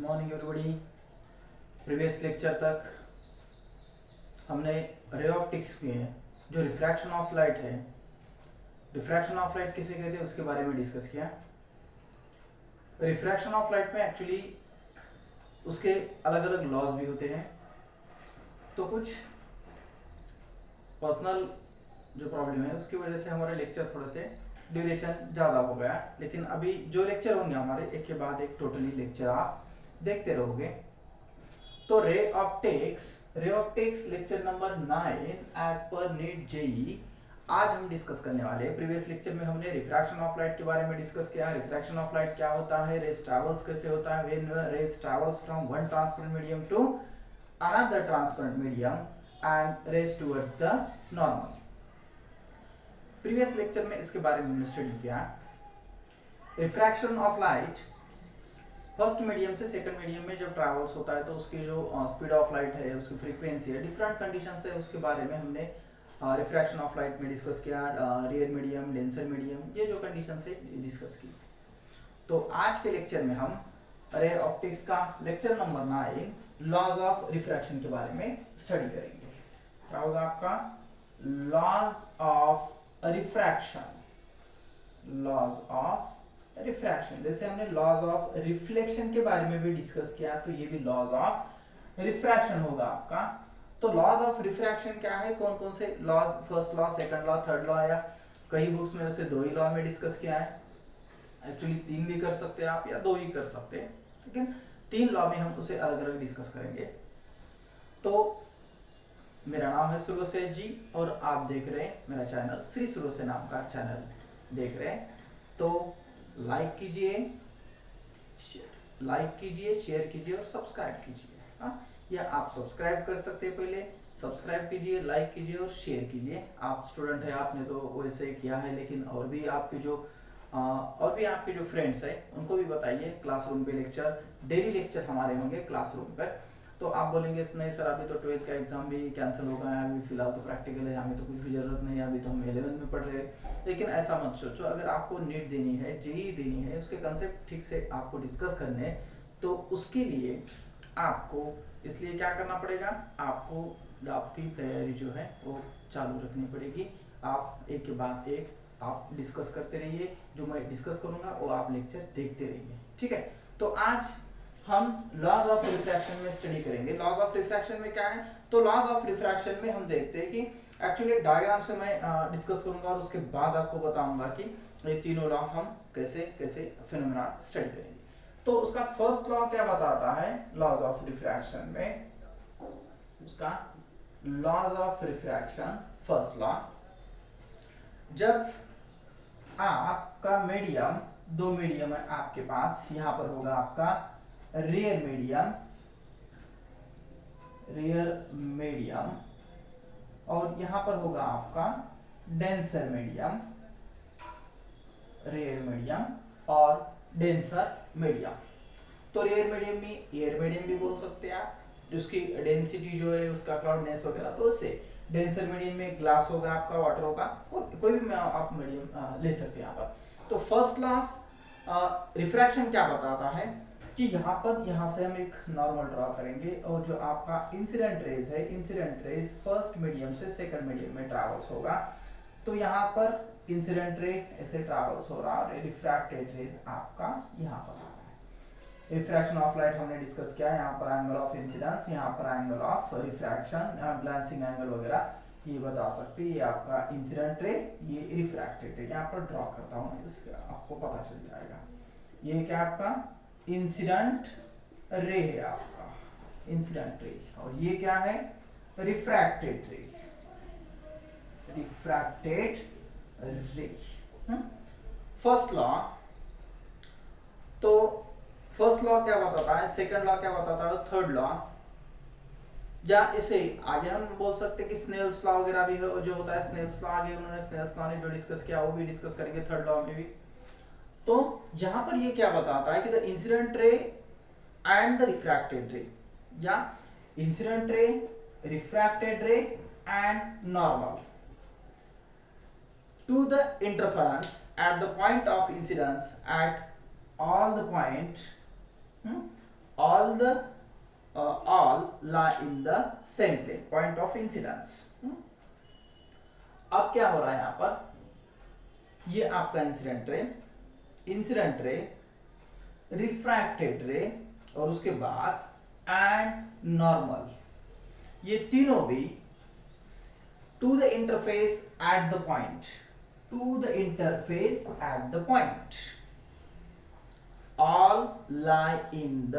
Morning everybody. Previous lecture तक हमने ray optics में जो रिफ्रैक्शन ऑफ लाइट है, रिफ्रैक्शन ऑफ लाइट किसे कहते हैं उसके बारे में डिस्कस किया। रिफ्रैक्शन ऑफ लाइट में एक्चुअली उसके अलग अलग लॉज भी होते हैं, तो कुछ पर्सनल जो प्रॉब्लम है उसकी वजह से हमारे लेक्चर थोड़े से ड्यूरेशन ज़्यादा हो गया, लेकिन अभी जो लेक्चर होंगे हमारे एक के बाद एक टोटली लेक्चर आप देखते रहोगे। तो ray optics lecture number 9 as per NEET JEE आज हम डिस्कस करने वाले हैं। प्रीवियस लेक्चर में हमने रिफ्रैक्शन ऑफ लाइट के बारे में डिस्कस किया। रिफ्रैक्शन ऑफ लाइट क्या होता है, रेज ट्रैवल्स कैसे होता है, when rays travels from one transparent medium to another transparent medium and rays towards the normal. Previous lecture में इसके बारे में हमने स्टडी किया। Refraction of light first medium से सेकंड मीडियम में जब ट्रैवल्स होता है तो उसकी जो स्पीड ऑफ लाइट है, उसकी फ्रीक्वेंसी है, डिफरेंट कंडीशंस है, उसके बारे में हमने रिफ्रैक्शन ऑफ लाइट में डिस्कस किया। रेयर मीडियम, डेंसर मीडियम, ये जो कंडीशंस है डिस्कस की। तो आज के लेक्चर में हम रे ऑप्टिक्स का lecture number 9 laws of refraction के बारे में स्टडी करेंगे। क्या होगा आपका laws of refraction, laws of refraction. जैसे हमने लॉज ऑफ रिफ्लेक्शन के बारे में भी डिस्कस किया, तो ये भी लॉज ऑफ रिफ्रैक्शन होगा आपका। तो लॉज ऑफ रिफ्रैक्शन क्या है, कौन कौन से laws, first law, second law, third law, या कई बुक्स में उसे 2 ही लॉ में डिस्कस किया है। एक्चुअली 3 भी कर सकते हैं आप या 2 ही कर सकते हैं, लेकिन 3 लॉ में हम उसे अलग अलग डिस्कस करेंगे। तो मेरा नाम है सुरवसेन जी और आप देख रहे हैं मेरा चैनल श्री सुरवसेन नाम का चैनल देख रहे हैं। तो लाइक कीजिए, शेयर कीजिए और सब्सक्राइब कीजिए। या आप सब्सक्राइब कर सकते हैं, पहले सब्सक्राइब कीजिए, लाइक कीजिए और शेयर कीजिए। आप स्टूडेंट है, आपने तो वैसे किया है, लेकिन और भी आपके जो फ्रेंड्स है उनको भी बताइए। क्लासरूम पे लेक्चर, डेली लेक्चर हमारे होंगे क्लासरूम पर। तो आप बोलेंगे नहीं सर अभी तो 12th का एग्जाम भी कैंसिल हो गया है, अभी फिलहाल तो प्रैक्टिकल है, हमें तो कुछ भी जरूरत नहीं है, अभी तो हम 11th में पढ़ रहे हैं। लेकिन ऐसा मत सोचो, अगर आपको नीट देनी है, जेईई देनी है, उसके कंसेप्ट ठीक से आपको डिस्कस करने हैं, तो उसके लिए आपको इसलिए क्या करना पड़ेगा, आपको आपकी तैयारी जो है वो चालू रखनी पड़ेगी। आप एक के बाद एक आप डिस्कस करते रहिए, जो मैं डिस्कस करूंगा वो आप लेक्चर देखते रहिए, ठीक है। तो आज हम लॉज ऑफ रिफ्रैक्शन में स्टडी करेंगे। लॉज ऑफ रिफ्रैक्शन में क्या है, तो लॉज ऑफ रिफ्रैक्शन में हम देखते हैं कि एक्चुअली डायग्राम से मैं डिस्कस करूंगा और उसके बाद आपको बताऊंगा कि ये तीनों लॉ हम कैसे कैसे फिनोमेना स्टडी करेंगे। तो उसका फर्स्ट लॉ क्या बताता है लॉज ऑफ रिफ्रैक्शन में, उसका laws of refraction first law, जब आपका मीडियम, 2 मीडियम है आपके पास, यहां पर होगा आपका रेयर मीडियम और यहां पर होगा आपका डेंसर मीडियम, रेयर मीडियम और डेंसर मीडियम। तो रेयर मीडियम में एयर मीडियम भी बोल सकते हैं आप, जिसकी डेंसिटी जो है उसका क्लाउडनेस वगैरह, तो उससे डेंसर मीडियम में ग्लास होगा आपका, वाटर होगा, कोई भी आप मीडियम ले सकते हैं यहाँ पर। तो फर्स्ट लॉ ऑफ रिफ्रैक्शन क्या बताता है कि यहाँ से हम एक नॉर्मल ड्रॉ करेंगे और जो आपका इंसिडेंट रेज है, इंसिडेंट रेज फर्स्ट मीडियम से सेकंड मीडियम में ट्रैवल्स होगा। तो यहाँ पर इंसिडेंट रे ऐसे ट्रैवल्स हो रहा और रिफ्रैक्टेड रेज आपका यहाँ पर आ रहा है। रिफ्रैक्शन ऑफ लाइट हमने डिस्कस किया, यहाँ पर एंगल ऑफ इंसिडेंस, यहाँ पर angle of refraction, glancing angle वगैरह ये बता सकते हैं। ये आपका इंसिडेंट रे, ये रिफ्रैक्टेड रे, यहाँ पर ड्रॉ करता हूँ, इसका आपको पता चल जाएगा। ये क्या आपका इंसिडेंट रे है आपका, इंसिडेंट रे, और ये क्या है रिफ्रैक्टेड रे, रिफ्रैक्टेड रे। फर्स्ट लॉ, तो फर्स्ट लॉ क्या बताता है, सेकंड लॉ क्या बताता है, थर्ड लॉ, या इसे आगे हम बोल सकते हैं कि स्नेल्स लॉ वगैरह भी जो होता है, स्नेल्स लॉ आगे उन्होंने स्नेल्स लॉ ने जो डिस्कस किया वो भी डिस्कस करेंगे थर्ड लॉ में भी। तो यहां पर ये क्या बताता है कि the incident ray and the refracted ray, या incident ray, refracted ray and normal to the interference at the point of incidence at all the point all the all lie in the same plane, point of incidence. अब क्या हो रहा है यहां पर, ये आपका इंसिडेंट रे, रिफ्रैक्टेड रे, और उसके बाद एंड नॉर्मल, ये तीनों भी to the interface at the point, to the interface at the point, all lie in the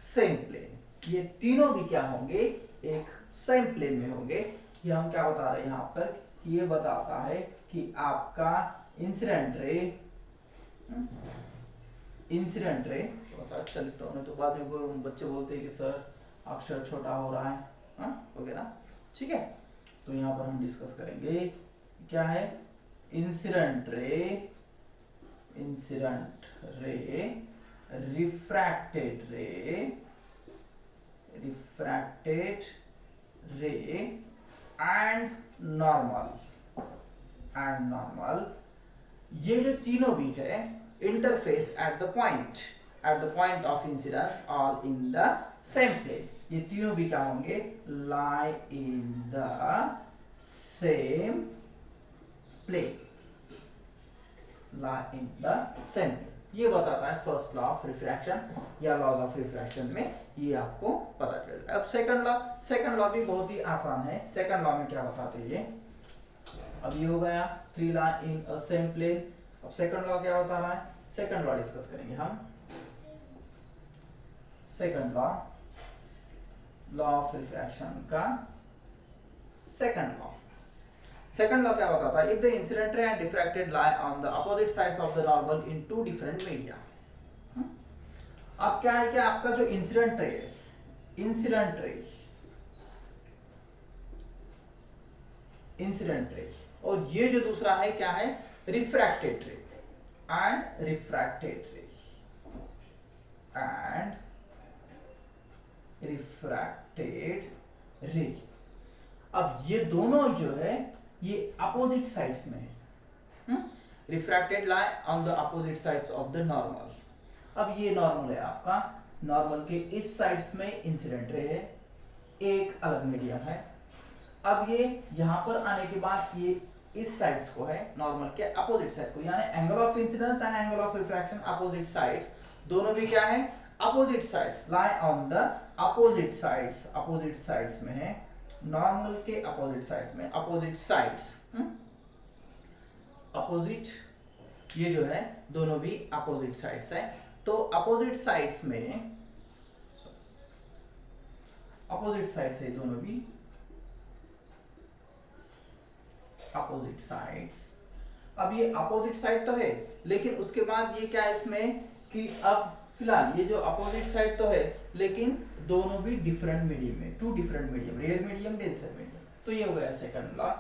same plane. ये तीनों भी क्या होंगे, एक सेम प्लेन में होंगे। ये हम क्या बता रहे हैं यहां पर, ये बताता है कि आपका इंसिडेंट रे थोड़ा सा अच्छा लिखता हूं, तो बाद में बच्चे बोलते हैं कि सर अक्षर छोटा हो रहा है वगैरह। ठीक है, तो यहां पर हम डिस्कस करेंगे क्या है, incident ray, refracted ray and normal, ये जो तीनों भी है interface at the point of incidence all in the same plane. ये तीनों भी क्या होंगे, lie in the same plane, lie in the same plane. ये बताता है फर्स्ट लॉ ऑफ रिफ्रैक्शन या लॉज ऑफ रिफ्रैक्शन में, ये आपको पता चलेगा। अब सेकंड लॉ भी बहुत ही आसान है। सेकंड लॉ में क्या बताते हैं ये, अब ये हो गया three lie in a same plane. अब सेकंड लॉ क्या बता रहा है, सेकंड लॉ डिस्कस करेंगे हम। सेकंड लॉ ऑफ रिफ्रैक्शन का सेकंड लॉ क्या बताता है, if the incident ray and diffracted lie on the opposite sides of the normal in two different media. अब क्या है कि आपका जो इंसिडेंट रे है, इंसिडेंट रे, और ये जो दूसरा है क्या है, रिफ्रैक्टेड रे एंड रिफ्रैक्टेड रे। अब ये दोनों जो है ये अपोजिट साइड्स में है, refracted lie on the opposite sides of the normal. अब ये नॉर्मल है आपका, नॉर्मल के इस साइड्स में इंसिडेंट रे है, एक अलग मीडियम है। अब ये यहां पर आने के बाद ये इस साइड्स को है, नॉर्मल के अपोजिट साइड को, यानी angle of incidence and angle of refraction opposite sides, दोनों भी क्या है, opposite sides, lie on the opposite sides में है, नॉर्मल के अपोजिट साइड्स में, अपोजिट, ये जो है दोनों भी अपोजिट साइड्स है। तो अपोजिट साइड्स है दोनों भी अपोजिट साइड्स। अब ये अपोजिट साइड तो है, लेकिन उसके बाद ये क्या है इसमें कि अब फिलहाल ये जो अपोजिट साइड तो है, लेकिन दोनों भी डिफरेंट मीडियम में, two different medium, real medium, denser medium. तो ये हो गया सेकंड लॉ।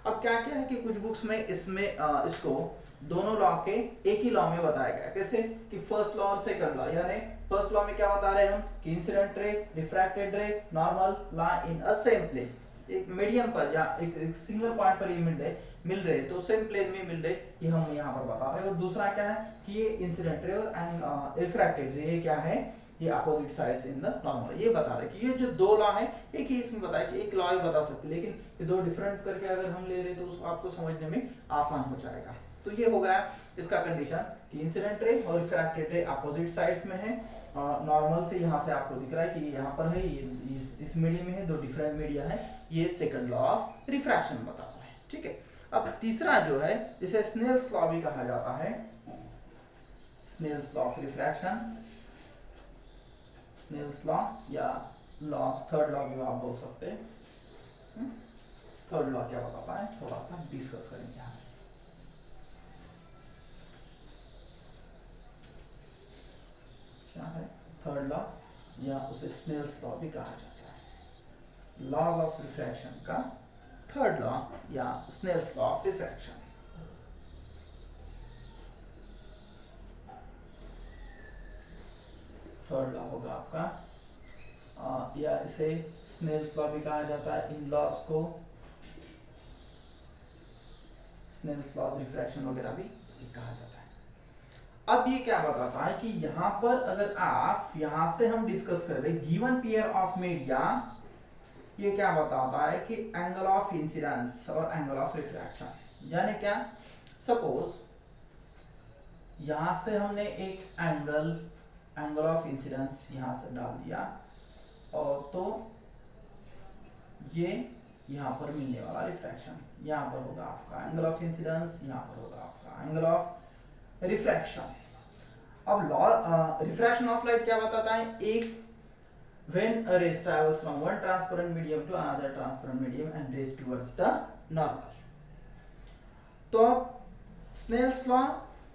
अब क्या क्या है कि कुछ बुक्स में इसमें इसको दोनों लॉ के एक ही लॉ में बताया गया, कैसे कि फर्स्ट लॉ और सेकंड लॉ, यानी फर्स्ट लॉ में क्या बता रहे हैं हम कि incident ray, refracted ray, normal lie in a same plane, एक मीडियम पर या एक सिंगल पॉइंट पर ये मिल रहे, तो सेम प्लेन में मिल रहे, ये हम यहाँ पर बता रहे हैं। और दूसरा क्या है कि ये इंसिडेंट रे और रिफ्रैक्टेड रे, ये क्या है, ये opposite sides in the normal, ये बता रहे कि ये जो दो लॉ है, एक ही इसमें बताया कि एक लॉ ही बता सकते, लेकिन ये दो डिफरेंट करके अगर हम ले रहे तो उसको आपको समझने में आसान हो जाएगा। तो ये हो गया इसका कंडीशन कि इंसिडेंट रे और रिफ्रैक्टेड रे अपोजिट साइड्स में है, नॉर्मल से यहाँ से आपको दिख रहा है कि ये यहाँ पर है, ये इस मीडियम में है, दो डिफरेंट मीडिया है, ये सेकंड लॉ ऑफ रिफ्रैक्शन बताता है। ठीक है, अब तीसरा जो है जिसे स्नेल्स लॉ भी कहा जाता है, Snell's law of refraction, Snell's law या लॉ, थर्ड लॉ भी आप बोल सकते हैं। थर्ड लॉ क्या बताता है, थोड़ा सा डिस्कस करेंगे यहाँ। क्या है थर्ड लॉ, या उसे स्नेल्स लॉ भी कहा जाता है, लॉ ऑफ रिफ्रैक्शन का थर्ड लॉ या Snell's law of refraction. Third law होगा आपका, या इसे स्नेल्स लॉ भी कहा जाता है, इन लॉज को स्नेल्स लॉ ऑफ रिफ्रैक्शन वगैरह भी कहा जाता है। अब ये क्या बताता है कि यहां पर अगर आप यहां से हम डिस्कस कर रहे गिवन पेयर ऑफ मीडिया, ये क्या बताता है कि एंगल ऑफ इंसिडेंस और एंगल ऑफ रिफ्रैक्शन, यानी क्या, सपोज यहां से हमने एक एंगल ऑफ इंसिडेंस यहां से डाल दिया, और तो ये यहां पर मिलने वाला रिफ्रैक्शन, यहां पर होगा आपका एंगल ऑफ इंसिडेंस, यहां पर होगा आपका एंगल ऑफ रिफ्रैक्शन। अब लॉ रिफ्रैक्शन ऑफ लाइट क्या बताता है, एक when a rays travels from one transparent medium to another transparent medium and rays towards the normal। तो स्नेल्स लॉ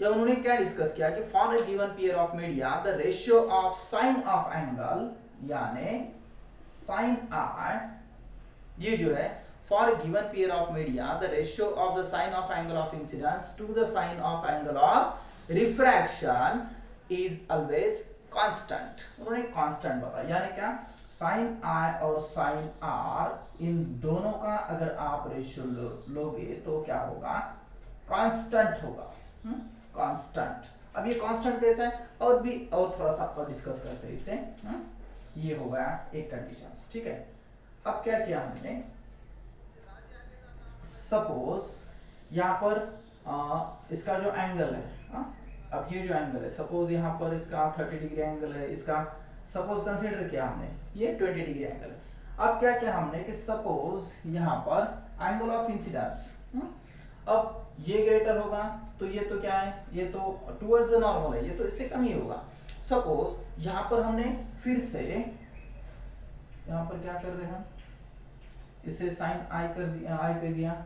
या उन्होंने क्या डिस्कस किया कि for a given pair of media the ratio of sine of angle, यानी sine R, ये जो है for a given pair of media the ratio of the sine of angle of incidence to the sine of angle of refraction is always constant. उन्होंने constant बताया, यानी क्या, sign I और sine are, इन दोनों का अगर आप रेशियो लोगे तो क्या होगा, कांस्टेंट होगा। कांस्टेंट। अब ये कांस्टेंट कैसा है, और भी और थोड़ा सा आपको डिस्कस करते हैं इसे। ये हो गया एक कंडीशंस, ठीक है। अब क्या किया हमने, सपोज यहां पर इसका जो एंगल है, अब ये जो एंगल है, सपोज यहाँ पर इसका 30 डिग्री एंगल है, इसका सपोज कंसीडर किया हमने ये 20 डिग्री एंगल है। अब क्या किया हमने कि सपोज यहाँ पर एंगल ऑफ इंसिडेंस, अब ये ग्रेटर होगा तो ये तो क्या है, ये तो टुवर्ड्स द नॉर्मल है, ये तो इससे कम ही होगा। सपोज यहाँ पर हमने फिर से यहाँ पर क्या कर रहे हैं, इसे साइन आई कर दिया,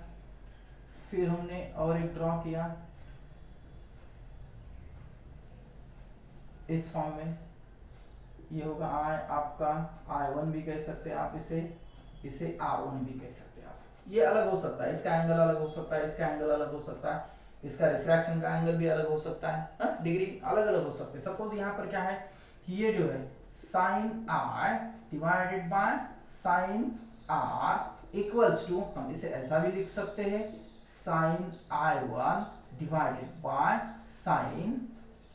फिर हमने और एक ड्रॉ किया इस फॉर्म में, ये होगा आई, आपका I1 भी कह सकते हैं आप, इसे R1 भी कह सकते हैं आप। ये अलग हो सकता है, इसका एंगल अलग हो सकता है, इसका एंगल अलग हो सकता है, इसका रिफ्रैक्शन का एंगल भी अलग हो सकता है, डिग्री अलग अलग हो सकते हैं। सपोज यहाँ पर क्या है कि ये जो है sine I divided by sine R equals to, हम इसे ऐसा भी लिख सकते हैं, sign I1 divided by sine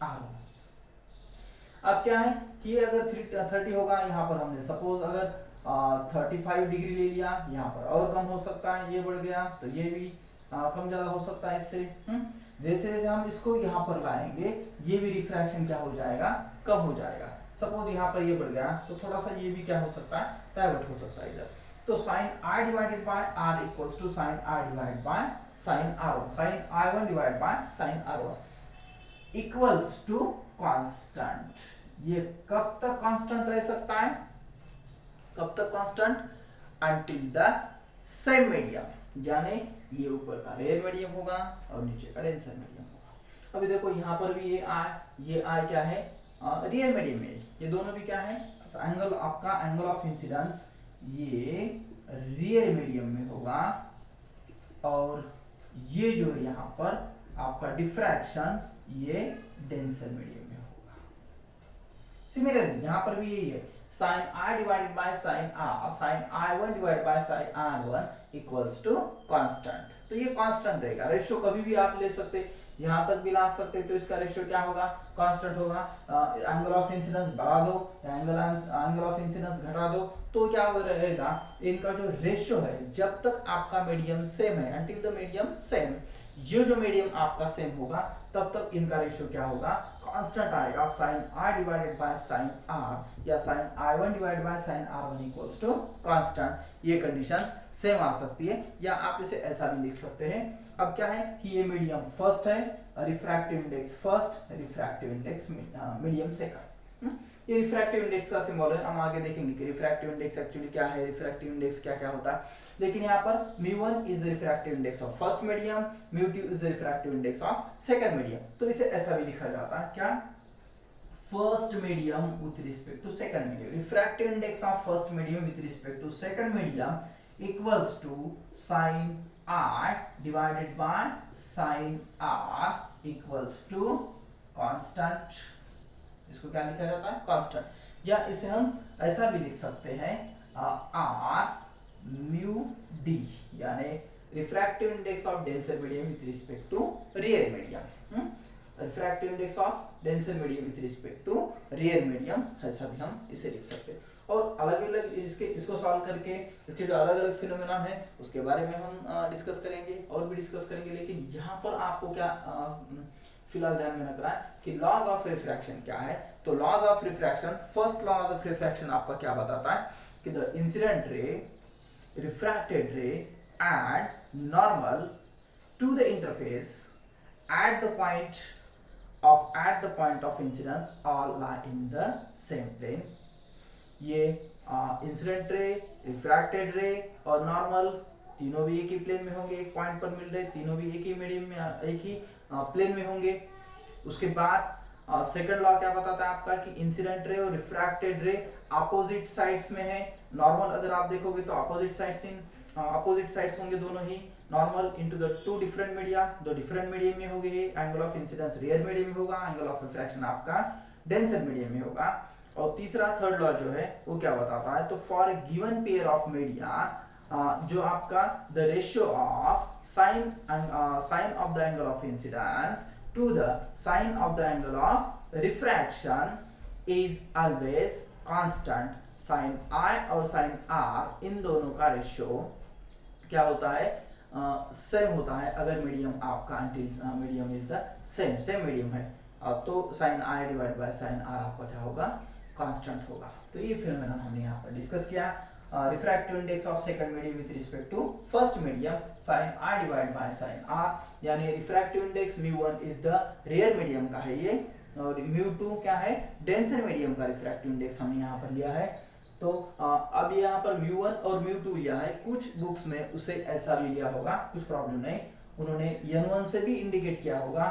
R1। अब क्या है कि अगर 30 होगा, यहाँ पर हमने सपोज अगर 35 डिग्री ले लिया, यहाँ पर और कम हो सकता है, ये बढ़ गया तो ये भी कम ज्यादा हो सकता है इससे। जैसे जैसे हम इसको यहाँ पर लाएंगे, ये भी रिफ्रैक्शन क्या हो जाएगा, कम हो जाएगा। सपोज यहाँ पर ये बढ़ गया तो थोड़ा सा ये भी क्या हो सकता है, डाइवर्ट हो सकता है इधर। तो sine I divided by R equals to sine I divided by sine R1, sine I1 divided by sine R1 equals to constant. ये कब तक कांस्टेंट रह सकता है, कब तक constant, until the same medium, यानी ये ऊपर का रेयर मीडियम होगा और नीचे का डेंसर मीडियम होगा। अभी देखो यहाँ पर भी ये आई क्या है, रियल मीडियम में, ये दोनों भी क्या है, एंगल आपका एंगल ऑफ इंसिडेंस ये रियल मीडियम में होगा, और ये जो है यहाँ पर आपका डिफ्रैक्शन ये डेंसर मीडियम में होगा। सिमिलरली यहाँ पर भी यही है, sine I divided by sine R, sine I1 divided by sine R1 equals to constant. तो ये कांस्टेंट रहेगा, रेशियो कभी भी आप ले सकते, यहां तक भी ला सकते, तो इसका रेशियो क्या होगा, कांस्टेंट होगा। एंगल ऑफ इंसिडेंस बढ़ा दो, एंगल ऑफ इंसिडेंस घटा दो, तो क्या रहेगा, इनका जो रेशियो है, जब तक आपका मीडियम सेम है, अंटिल द मीडियम सेम, ये जो मीडियम आपका सेम होगा तब तक इनका रेशियो क्या होगा, कांस्टेंट आएगा, sine I divided by sine R या sine I1 divided by sine R1 equals to constant. ये कंडीशन सेम आ सकती है, या आप इसे ऐसा भी लिख सकते हैं। अब क्या है कि ये मीडियम फर्स्ट है, refractive index first, refractive index medium second. ये रिफ्रैक्टिव इंडेक्स का सिंबल है, हम आगे देखेंगे कि रिफ्रैक्टिव इंडेक्स एक्चुअली क्या है, रिफ्रैक्टिव इंडेक्स क्या क्या होता है। लेकिन यहाँ पर μ1 is the refractive index of first medium, μ2 is the refractive index of second medium. तो इसे ऐसा भी लिखा जाता है, क्या, first medium with respect to second medium, refractive index of first medium with respect to second medium equals to sine I divided by sine R equals to constant. इसको क्या लिखा जाता है, कांस्टेंट, या इसे हम ऐसा भी लिख सकते हैं R म्यू डी, यानी refractive index of denser medium with respect to real medium. Refractive index of denser medium with respect to rare medium, ऐसा भी हम इसे लिख सकते हैं। और अलग अलग इसको सॉल्व करके इसके जो अलग अलग फिनोमेना है उसके बारे में हम डिस्कस करेंगे और भी डिस्कस करेंगे, लेकिन यहाँ पर आपको क्या फिलहाल ध्यान में रखना है कि लॉज ऑफ रिफ्रैक्शन क्या है। तो laws of refraction, first laws of refraction आपका क्या बताता है कि the incident ray, refracted ray and normal to the interface at the point of incidence all lie in the same plane। ये incident ray, refracted रे और normal तीनों भी एक ही प्लेन में होंगे, एक पॉइंट पर मिल रहे, तीनों भी एक ही मीडियम में, एक ही प्लेन में होंगे। उसके बाद सेकंड लॉ क्या बताता है आपका कि इंसिडेंट रे और रिफ्रैक्टेड रे अपोजिट साइड्स में है। नॉर्मल अगर आप देखोगे तो अपोजिट साइड्स होंगे दोनों ही। Normal into the two different media, दो डिफरेंट मीडियम में होंगे। Angle of incidence rarer medium में होगा, एंगल ऑफ रिफ्रैक्शन आपका डेंसर मीडियम में होगा। और तीसरा थर्ड लॉ जो है वो क्या बताता है, तो for a given pair of media जो आपका the ratio of sine of the angle of incidence to the sine of the angle of refraction is always constant. Sine I और साइन आर इन दोनों का ratio क्या होता है, same होता है अगर मीडियम आपका medium is the same medium है। तो sine I divide by sine R आपका क्या होगा, कांस्टेंट होगा। तो ये फिनोमेना हमने यहाँ पर डिस्कस किया। Refractive index of second medium with respect to first medium, sine I divide by sine R, यानी refractive index μ1 is the rarer medium का है ये, और μ2 क्या है, डेंसर मीडियम का रिफ्रैक्टिव इंडेक्स हमने यहाँ पर लिया है। तो अब यहाँ पर μ1 और μ2 लिया है, कुछ बुक्स में उसे ऐसा भी लिया होगा, कुछ प्रॉब्लम नहीं, उन्होंने n1 से भी इंडिकेट किया होगा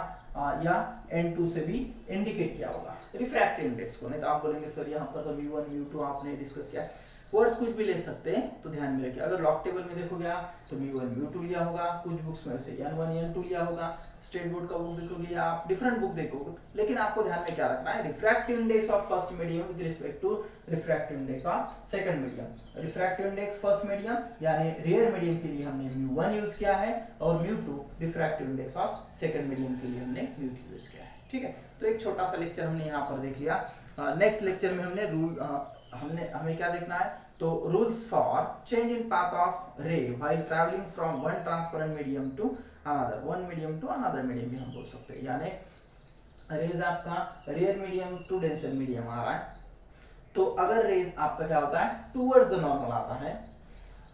या n2 से भी इंडिकेट किया होगा रिफ्रैक्टिव इंडेक्स को। नहीं तो आप बोलेंगे सर यहाँ पर तो μ1 μ2 आपने डिस्कस किया। वर्ड्स कुछ भी ले सकते हैं, तो ध्यान में रखिए। अगर लॉग टेबल में देखोगे आप तो μ1 μ2 लिया होगा, कुछ बुक्स में उसे n1 n2 लिया होगा। स्टेट बोर्ड का बुक देखोगे या आप डिफरेंट बुक देखोगे, लेकिन आपको ध्यान में क्या रखना है, refractive index of first medium with respect to refractive index of second medium. Refractive index first medium यानी रियर मीडियम के लिए हमने μ1 यूज किया है, और μ2 refractive index of second medium के लिए हमने μ2 यूज किया है। ठीक है, तो एक छोटा सा लेक्चर हमने यहाँ पर देख लिया। नेक्स्ट लेक्चर में हमने हमें क्या देखना है, तो rules for change in path of ray while travelling from one transparent medium to another, one medium to another medium भी हम बोल सकते हैं। यानी रेज आपका rarer medium to denser medium आ रहा है, तो अगर रेज आपका क्या होता है, टुवर्ड्स द नॉर्मल आता है,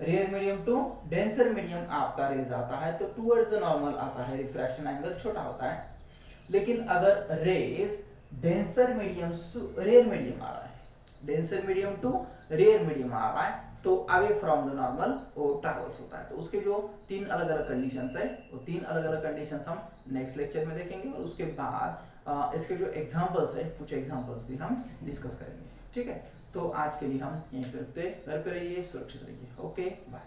rarer medium to denser medium आपका रेज आता है तो टुवर्ड्स द नॉर्मल आता है, रिफ्रैक्शन एंगल छोटा होता है। लेकिन अगर rays denser medium rarer medium आ रहा है, denser medium to rare medium आ रहा है, तो अवे फ्रॉम द नॉर्मल वो ट्रैवल्स होता है। तो उसके जो तीन अलग अलग कंडीशंस है, वो तीन अलग अलग कंडीशंस हम नेक्स्ट लेक्चर में देखेंगे, और उसके बाद इसके जो एग्जांपल्स है, कुछ एग्जांपल्स भी हम डिस्कस करेंगे। ठीक है, तो आज के लिए हम यहीं पे रुकते हैं। घर पे रहिए, सुरक्षित रहिए। Okay, bye.